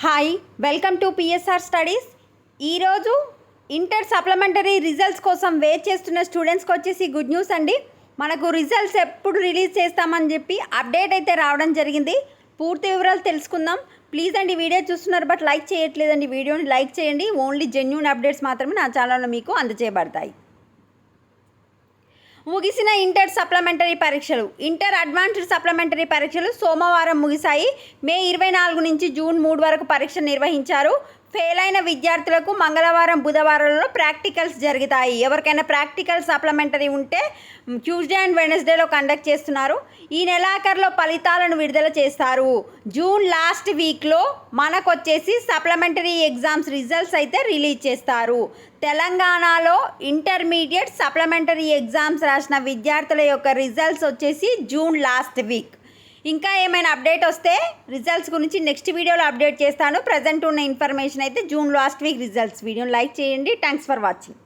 Hi welcome to PSR studies. ఈరోజు inter supplementary results కోసం wait చేస్తున్న స్టూడెంట్స్కి వచ్చేసి గుడ్ న్యూస్ అండి. మనకు రిజల్ట్స్ ఎప్పుడు రిలీజ్ చేస్తామని చెప్పి అప్డేట్ అయితే రావడం జరిగింది. పూర్తి వివరాలు తెలుసుకుందాం. ప్లీజ్ అండి, వీడియో చూస్తున్నారు బట్ లైక్ చేయట్లేదండి. వీడియోని లైక్ చేయండి. ఓన్లీ జెన్యూన్ అప్డేట్స్ మాత్రమే నా ఛానల్లో మీకు అందజేయబడతాయి. ముగిసిన ఇంటర్ సప్లిమెంటరీ పరీక్షలు, ఇంటర్ అడ్వాన్స్డ్ సప్లిమెంటరీ పరీక్షలు సోమవారం ముగిశాయి. మే 24 నుంచి జూన్ 3 వరకు పరీక్ష నిర్వహించారు. ఫెయిల్ అయిన విద్యార్థులకు మంగళవారం బుధవారంలో ప్రాక్టికల్స్ జరుగుతాయి. ఎవరికైనా ప్రాక్టికల్ సప్లిమెంటరీ ఉంటే ట్యూస్డే అండ్ వెనస్డేలో కండక్ట్ చేస్తున్నారు. ఈ నెలాఖరులో ఫలితాలను విడుదల చేస్తారు. జూన్ లాస్ట్ వీక్లో మనకొచ్చేసి సప్లిమెంటరీ ఎగ్జామ్స్ రిజల్ట్స్ అయితే రిలీజ్ చేస్తారు. తెలంగాణలో ఇంటర్మీడియట్ సప్లిమెంటరీ ఎగ్జామ్స్ రాసిన విద్యార్థుల యొక్క రిజల్ట్స్ వచ్చేసి జూన్ లాస్ట్ వీక్. ఇంకా ఏమైనా అప్డేట్ వస్తే రిజల్ట్స్ గురించి నెక్స్ట్ వీడియోలో అప్డేట్ చేస్తాను. ప్రజెంట్ ఉన్న ఇన్ఫర్మేషన్ అయితే జూన్ లాస్ట్ వీక్ రిజల్ట్స్. వీడియోని లైక్ చేయండి. Thanks for watching.